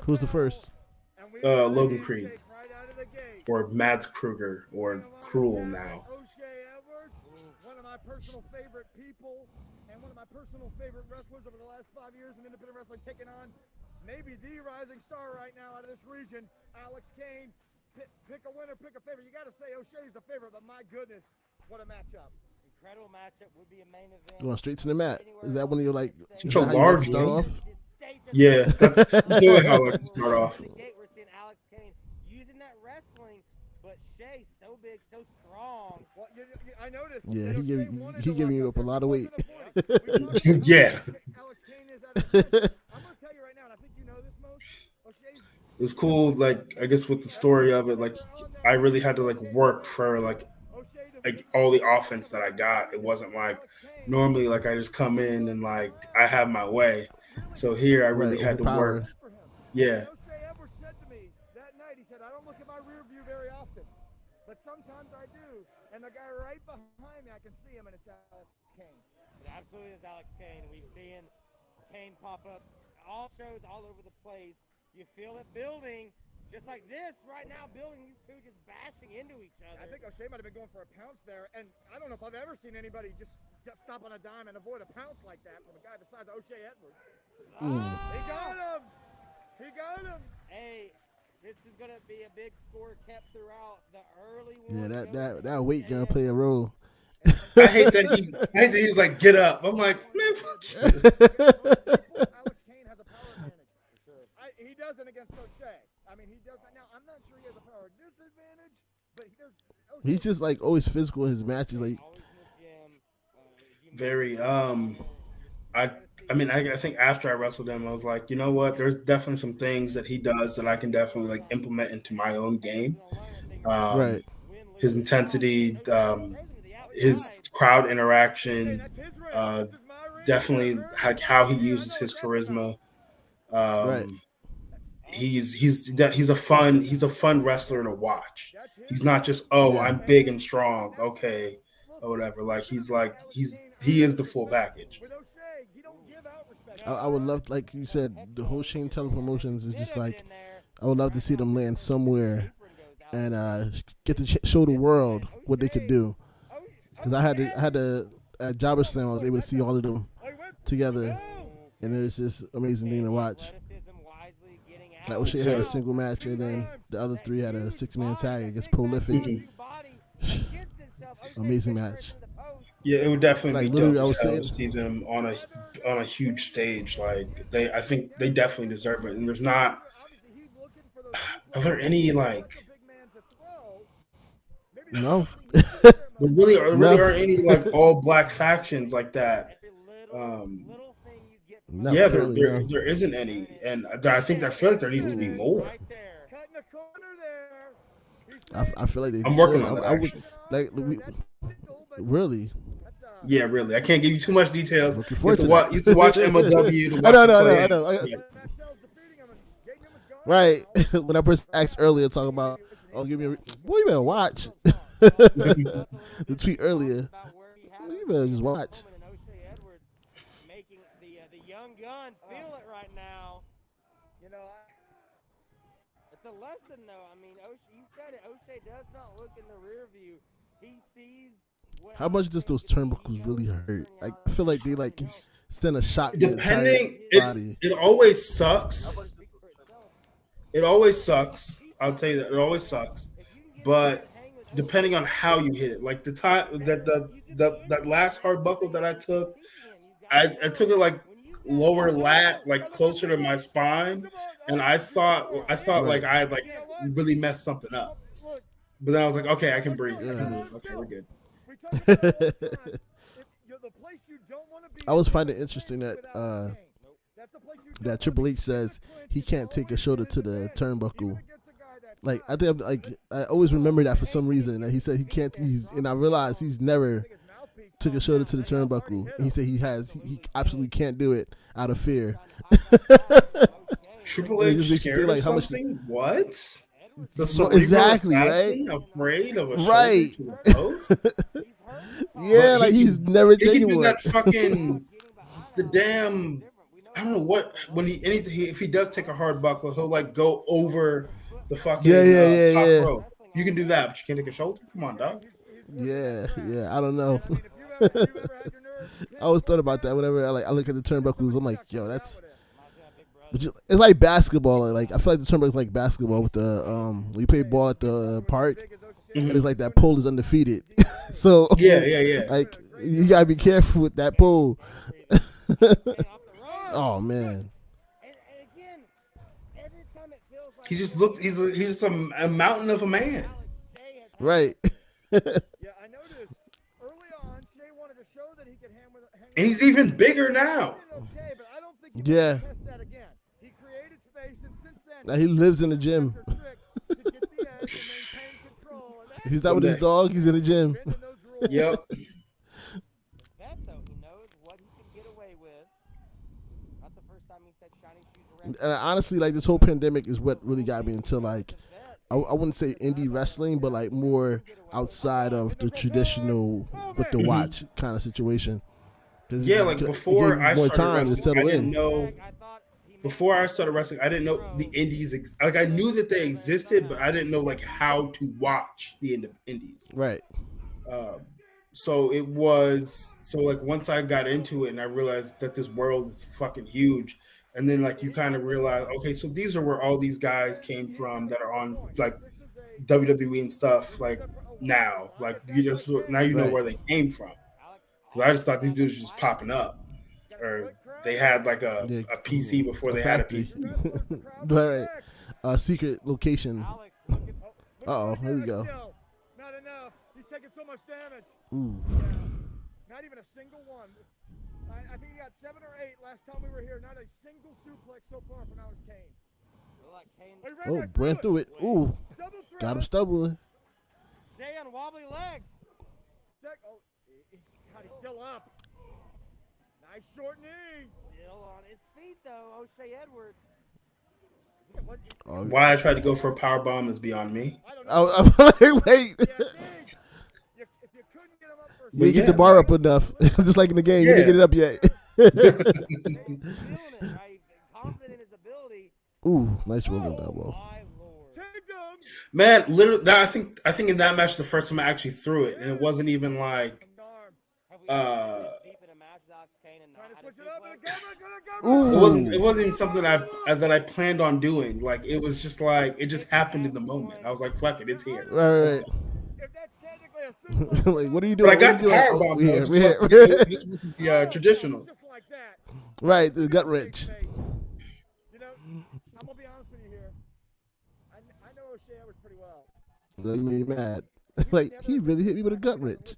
Who's the first? Logan Creed or Mads Kruger or Cruel now. One of my personal favorite people and one of my personal favorite wrestlers over the last 5 years in independent wrestling, taking on maybe the rising star right now out of this region, Alex Kane. Pick a winner, pick a favorite. You got to say O'Shea's the favorite, but my goodness, what a matchup. Incredible matchup, would be a main event. Going straight to the mat. Is that one of your like? Such a large start off? Yeah, that's really how I like to start off. We're seeing Alex Kane using that wrestling, but Shea so big, so strong. Well, I noticed. Yeah, he giving you up a lot of weight. Yeah. Alex Kane is at I'm gonna tell you right now, and I think you know this most. O'Shea's It was cool, like I guess with the story of it, like I really had to like work for like all the offense that I got. It wasn't like normally like I just come in and like I have my way. So here I really had to work. Yeah. O'Shea Edwards said to me that night, he said, I don't look at my rear view very often, but sometimes I do. And the guy right behind me, I can see him, and it's Alex Kane. It absolutely is Alex Kane. We've seen Kane pop up all shows all over the place. You feel it building, just like this right now, building these two just bashing into each other. I think O'Shea might have been going for a pounce there, and I don't know if I've ever seen anybody just stop on a dime and avoid a pounce like that from a guy the size of O'Shea Edwards. He got him! He got him! Hey, this is going to be a big score kept throughout the early one. Yeah, that weight gonna play a role. I hate that he's like, get up. I'm like, man, fuck you. Alex Kane has a power advantage. For sure. He doesn't against O'Shea. I mean, he does not. Now, I'm not sure he has a power disadvantage, but he's just like always physical in his matches. Like very I mean, I think after I wrestled him, I was like, you know what? There's definitely some things that he does that I can definitely like implement into my own game. Right. His intensity, his crowd interaction, definitely like how he uses his charisma. Right. He's a fun wrestler to watch. He's not just I'm big and strong, okay, or whatever. Like he is the full package. I would love, like you said, the whole Shane Teller Promotions is just like, I would love to see them land somewhere and get to show the world what they could do. Because I had at Jobber Slam, I was able to see all of them together, and it was just amazing thing to watch. Like O'Shea had a single match, and then the other three had a 6-man tag against Prolific. Amazing match. Yeah, it would definitely like, be literally, dope I was saying, to see them on a huge stage. Like I think they definitely deserve it. And there's not. Are there any like? No. There really aren't any like all black factions like that. No, yeah, there isn't any, and I feel like there needs to be more. I feel like I'm working on that. Really? Yeah, really. I can't give you too much details. Looking You forward have to to watch, that. you have to watch MLW. To watch I know, the I play. know. Yeah. Right. When I first asked earlier, talking about, oh, give me a, boy, you better watch. The tweet earlier. Well, you better just watch. Making the young gun feel it right now. You know, it's a lesson though. I mean, you said it. O'Shea does not look in the rear view. He sees. How much does those turnbuckles really hurt? Like, I feel like they like send a shot to Depending, your entire body. it always sucks. It always sucks. I'll tell you that it always sucks. But depending on how you hit it, like the time that last hard buckle that I took, I took it like lower lat, like closer to my spine, and I thought like I had like really messed something up. But then I was like, okay, I can breathe. I can move. Okay, we're good. I was finding it interesting that that Triple H says he can't take a shoulder to the turnbuckle. Like I think I always remember that for some reason that he said he can't. And I realized he's never took a shoulder to the turnbuckle. And he said he absolutely can't do it out of fear. Triple H scared like of how much something? What? The well, exactly assassin, right. Afraid of a Right. shoulder to the post? Yeah, But like he's never He can taken do one. that fucking the damn. I don't know what when if he does take a hard buckle, he'll like go over the fucking top rope. You can do that, but you can't take a shoulder. Come on, dog. Yeah. I don't know. I always thought about that whenever I look at the turnbuckles. I'm like, yo, that's. But it's like basketball. Like I feel like the turnbuckle is like basketball with the when you play ball at the park, and it's like that pole is undefeated. So Yeah. like you gotta be careful with that pole. Oh man. He just looks. He's just a mountain of a man. Right. Yeah, I noticed early on, Shea wanted to show that he could hang with. And he's even bigger now. Okay, but I don't think he Yeah. can test that again. He created space, and since then, Now he lives in the gym. If he's not with his dog, he's in the gym. Yep. That though, he knows what he can get away with. Not the first time he said shiny shoes around. And honestly, like this whole pandemic is what really got me into like I wouldn't say indie wrestling, but like more outside of the traditional with the watch kind of situation. Yeah, like before I started wrestling, I didn't in. know. Before I started wrestling, I didn't know the indies. Like I knew that they existed, but I didn't know like how to watch the indies. Right. So it was like once I got into it and I realized that this world is fucking huge, and then like you kind of realize, okay, so these are where all these guys came from that are on like WWE and stuff. Like now, like you just now you know where they came from. Because I just thought these dudes were just popping up, or they had like a PC before they had a PC. Right. Secret location. Uh-oh, here we go. Not enough. He's taking so much damage. Ooh. Not even a single one. I think he got 7 or 8 last time we were here. Not a single suplex so far from Alex Kane. Oh, ran through it. Ooh. Got him stumbling. Shea on wobbly legs. Oh, he's still up. Nice short knee. Still on his feet, though. O'Shea Edwards. Why I tried to go for a power bomb is beyond me. I'm like, wait. You didn't get the bar up enough. Just like in the game, you didn't get it up yet. Ooh, nice rolling elbow. Man, literally, I think in that match the first time I actually threw it, and it wasn't even like it wasn't even something that I planned on doing. Like it was just like it just happened in the moment. I was like, fuck it, it's here. Right. Like, what are you doing? But I got the power bomb. We're here. Traditional. Right, the gut wrench. You know, I'm gonna be honest with you here. I know O'Shea was pretty well. That made me mad. Like he really hit me with a gut wrench.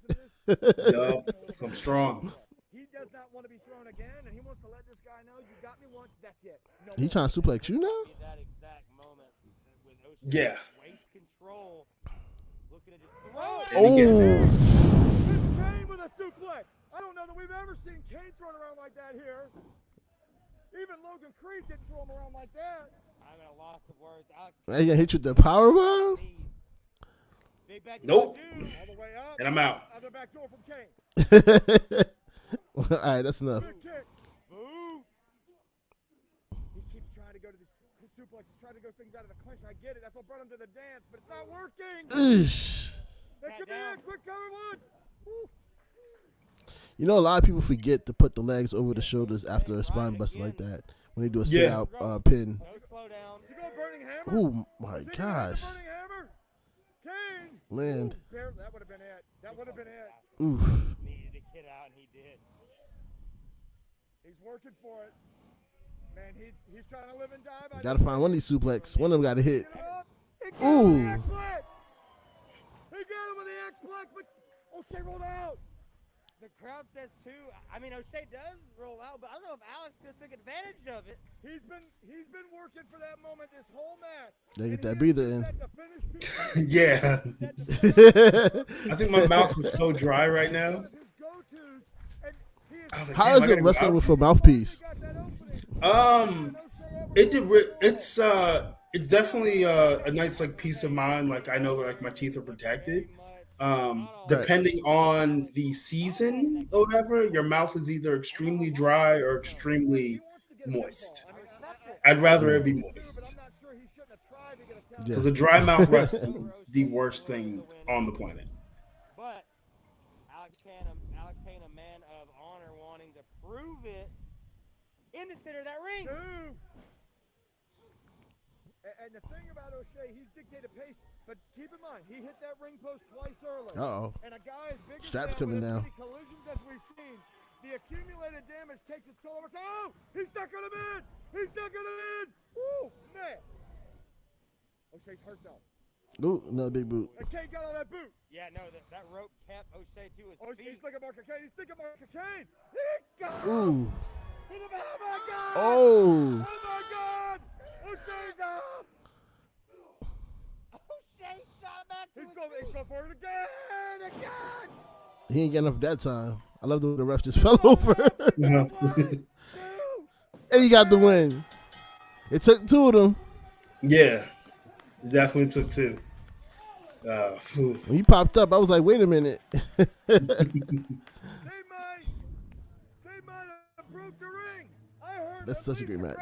Yup, I'm strong. He does not want to be thrown again, and he wants to let this guy know you got me once. That's it. No he trying to suplex you now? That exact moment with O'Shea. Yeah. Waist control. Looking at his Oh. with a suplex. I don't know that we've ever seen Kane thrown around like that here. Even Logan Creed didn't throw him around like that. I'm at a loss of words. Alex, Hey, you hit you with the power bomb? Nope. All the way up. And I'm out. Other back door from Kane. All right, that's enough. Big kick. Boom. He keeps trying to go to these suplexes, trying to go things out of the clinch. I get it. That's what brought him to the dance, but it's not working. Eesh. That could be it. Quick cover one. Woo. You know, a lot of people forget to put the legs over the shoulders after a spine buster like that when they do a sit-out pin. No slow down. Is he going burning hammer? Oh, my gosh. Burning hammer? Kane. Land. Ooh, that would have been it. That would have been it. Oof. Needed to get out, and he did. He's working for it. Man, he's trying to live and die. Gotta find one of these suplex. One of them got to hit. Ooh. Ooh. He got him with the X-Plex, but O'Shea rolled out. The crowd says too. I mean, O'Shea does roll out, but I don't know if Alex could take advantage of it. He's been working for that moment this whole match. They get that breather in. Yeah. I think my mouth is so dry right now. I was like, How is it wrestling with a mouthpiece? It's definitely a nice like peace of mind. Like I know that like my teeth are protected. Depending on the season or whatever, your mouth is either extremely dry or extremely moist. I'd rather it be moist. Because a dry mouth wrestling is the worst thing on the planet. But Alex Kane, a man of honor, wanting to prove it in the center of that ring. And the thing about O'Shea, he's dictated pace, but keep in mind, he hit that ring post twice early. Uh-oh. And a guy as big Straps as coming down. collisions as we've seen, the accumulated damage takes its toll over time. Oh, he's stuck on him in! He's stuck on him in! Woo, man! O'Shea's hurt though. Ooh, another big boot. And Kane got on that boot. Yeah, no, that rope kept O'Shea to his feet. He's thinking about Kane. He's thinking about Kane. He got him! Ooh. Oh my God! Oh. Oh my God! O'Shea's up! O'Shea shot back to He's going for it again! He ain't getting enough that time. I love the way the ref just fell over. And he got the win. It took two of them. Yeah, it definitely took two. When he popped up, I was like, wait a minute. They might have broke the ring. I heard That's such a great match.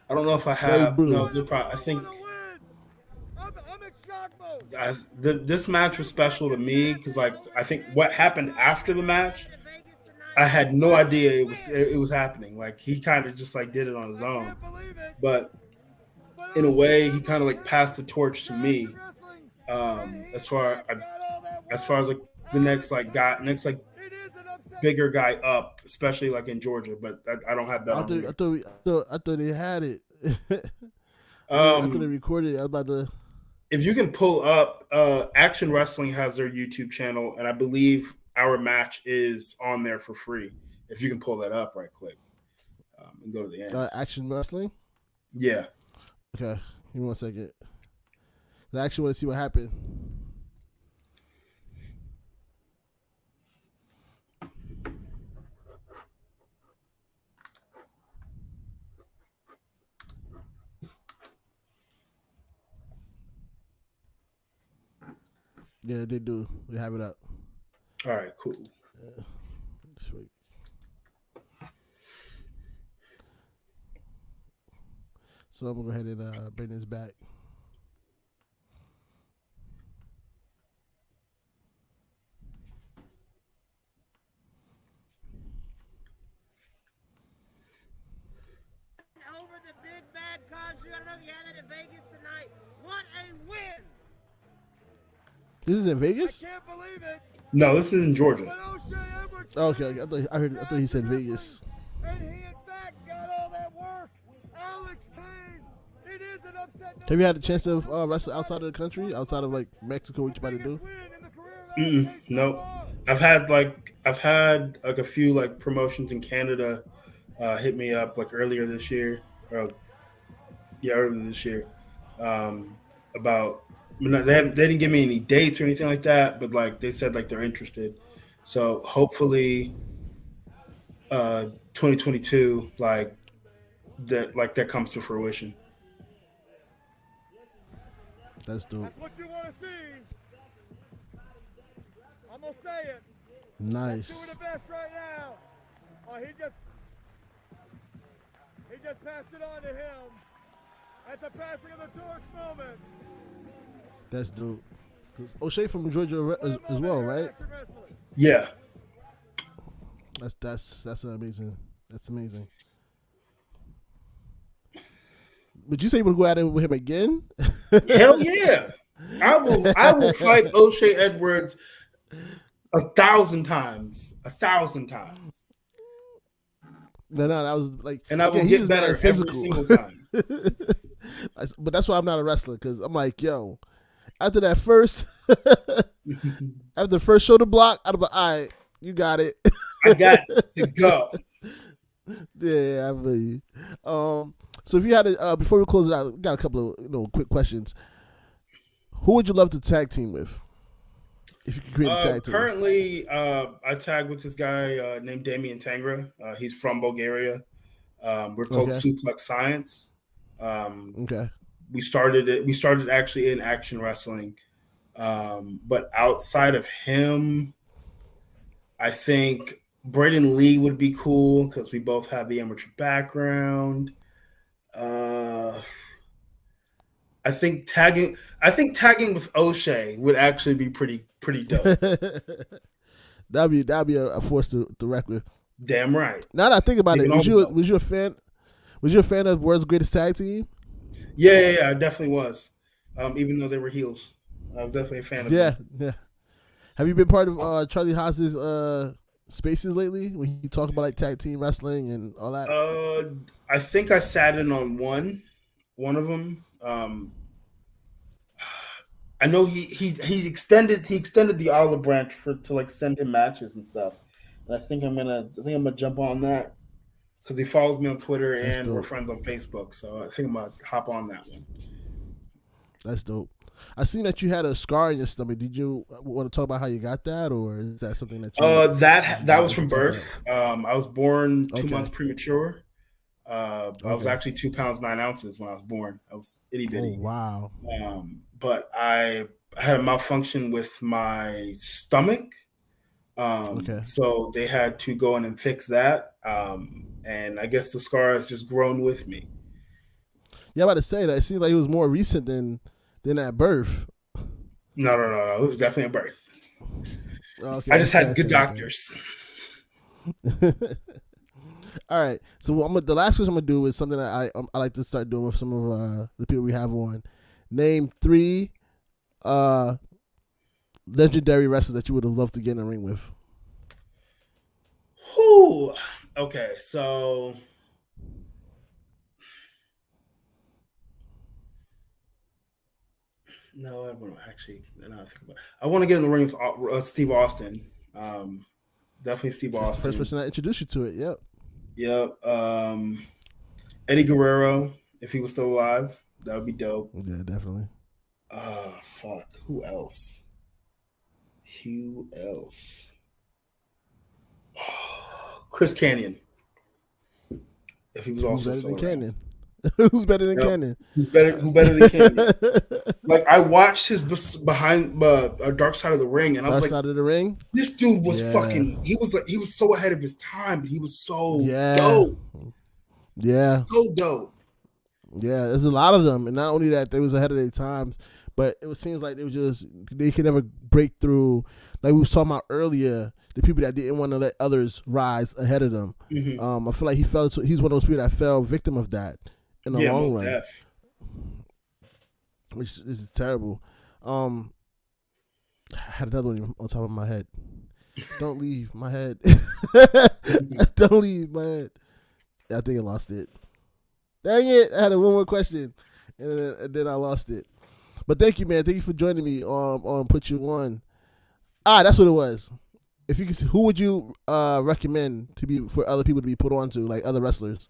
I don't know if I have. No, I think I'm in shock mode. this match was special to me because, like, I think what happened after the match, I had no idea it was happening. Like, he kind of just like did it on his own, but in a way, he kind of like passed the torch to me. As far as like the next bigger guy up, especially like in Georgia, but I don't have that. I thought they had it. I thought they recorded it. I was about to. If you can pull up, Action Wrestling has their YouTube channel, and I believe our match is on there for free. If you can pull that up right quick and go to the end. Action Wrestling? Yeah. Okay. Give me 1 second. I actually want to see what happened. Yeah, they do. They have it up. All right, cool. Sweet. So I'm going to go ahead and bring this back. Over the big bad cause. You gotta know you had it in Vegas tonight. What a win! This is in Vegas? I can't believe it. No, this is in Georgia. Okay. I thought he said Vegas. And he in fact got all that work. Alex Kane. It is an upset. Have you had a chance to wrestle outside of the country, outside of like Mexico? What you about to do? Nope. I've had like a few like promotions in Canada hit me up like earlier this year. About they didn't give me any dates or anything like that, but like they said like they're interested. So hopefully, 2022, that comes to fruition. That's dope. That's what you want to see. I'm gonna say it. Nice. Doing the best right now. Oh, he just passed it on to him. That's a passing of the torch moment. That's dope. O'Shea from Georgia as well, right? Yeah. That's amazing. That's amazing. Would you say you would go at it with him again? Hell yeah. I will fight O'Shea Edwards 1,000 times. 1,000 times. No, that was like, and I will get better every single time. But that's why I'm not a wrestler, because I'm like, yo, after that first, after the first shoulder block, I'm like, all right, you got it. I got to go. Yeah, I feel you. So if you had to, before we close it out, we got a couple of quick questions. Who would you love to tag team with? If you could create a tag team. Currently, I tag with this guy named Damian Tangra. He's from Bulgaria. We're called Suplex Science. Okay. We started actually in action wrestling. But outside of him, I think Braden Lee would be cool because we both have the amateur background. I think tagging with O'Shea would actually be pretty dope. that'd be a force to reckon with. Damn right. Now that I think about it, was you a fan? Was you a fan of World's Greatest Tag Team? Yeah, I definitely was. Even though they were heels, I was definitely a fan of them. Yeah. Have you been part of Charlie Haas's spaces lately when he talked about like tag team wrestling and all that? I think I sat in on one of them. I know he extended the olive branch to like send him matches and stuff. And I think I'm gonna jump on that because he follows me on Twitter and we're friends on Facebook. So I think I'm gonna hop on that one. That's dope. I seen that you had a scar in your stomach. Did you want to talk about how you got that, or is that something that you? That was from birth. I was born 2 months premature. I was actually 2 pounds 9 ounces when I was born. I was itty bitty. Oh wow! But I had a malfunction with my stomach. So they had to go in and fix that. And I guess the scar has just grown with me. Yeah, I'm about to say that. It seems like it was more recent than at birth. No. It was definitely a birth. Okay, I just had good doctors. All right. So the last question I'm gonna do is something that I like to start doing with some of the people we have on. Name 3 legendary wrestlers that you would have loved to get in the ring with. Whew. Okay, so no, I want to actually. Now I think about it. I want to get in the ring with Steve Austin. Definitely Steve Austin. The first person that introduced you to it. Yep. Eddie Guerrero, if he was still alive, that would be dope. Yeah, definitely. Fuck. Who else? Chris Canyon. If he was also still around. Canyon. Who's better than Canyon? Who better than Canyon? Like I watched his behind Dark Side of the Ring, and I was like, Dark Side of the Ring. This dude was fucking. He was so ahead of his time, but he was so dope. Yeah, so dope. Yeah, there's a lot of them, and not only that, they was ahead of their times, but it seems like they could never break through. Like we was talking about earlier, the people that didn't want to let others rise ahead of them. Mm-hmm. I feel like he's one of those people that fell victim of that in the long run, which is terrible. I had another one on top of my head. Don't leave my head. Don't leave my head. I think I lost it. Dang it! I had one more question, and then I lost it. But thank you, man. Thank you for joining me on Put You On. That's what it was. If you could, who would you recommend for other people to be put on to, like other wrestlers?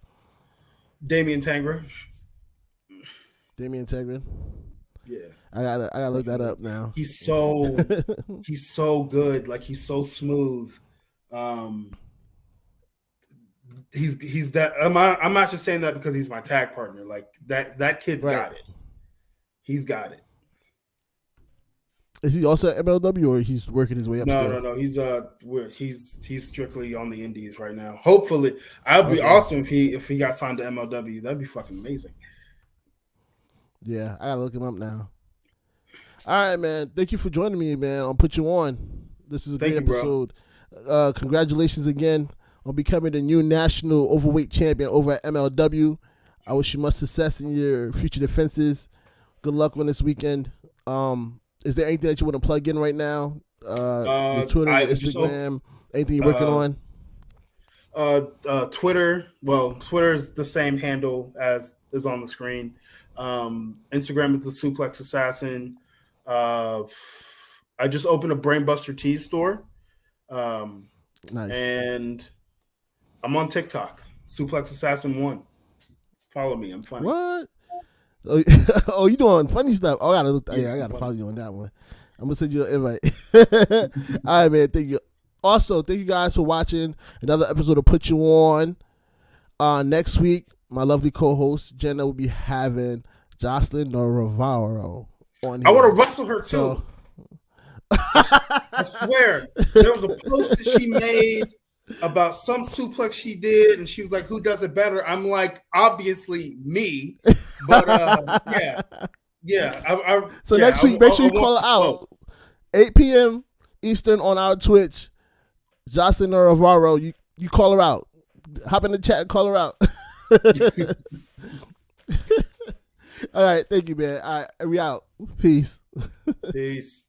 Damian Tangra. Yeah. I gotta look that up now. He's so good. Like he's so smooth. He's that. I'm not just saying that because he's my tag partner. Like that kid's got it. He's got it. Is he also at MLW or he's working his way up? No. He's strictly on the indies right now. Hopefully, I'd be awesome if he got signed to MLW. That'd be fucking amazing. Yeah, I gotta look him up now. All right, man. Thank you for joining me, man. I'll put you on. This is a great episode. Congratulations again on becoming the new national overweight champion over at MLW. I wish you much success in your future defenses. Good luck on this weekend. Is there anything that you want to plug in right now? Your Twitter, your Instagram, anything you're working on? Twitter. Well, Twitter is the same handle as is on the screen. Instagram is the Suplex Assassin. I just opened a Brainbuster Tees store. Nice. And I'm on TikTok. Suplex Assassin 1. Follow me. I'm funny. What? Oh, you doing funny stuff? Oh, I gotta follow you on that one. I'm gonna send you an invite. All right, man. Thank you. Also, thank you guys for watching another episode of Put You On. Next week, my lovely co-host Jenna will be having Jocelyn Navarro on here. I want to wrestle her too. I swear, there was a post that she made about some suplex she did, and she was like, "Who does it better?" I'm like, obviously me, but yeah. So next week, make sure you call her out. 8 p.m. Eastern on our Twitch. Jocelyn Navarro, you call her out. Hop in the chat and call her out. All right, thank you, man. All right, we out. Peace. Peace.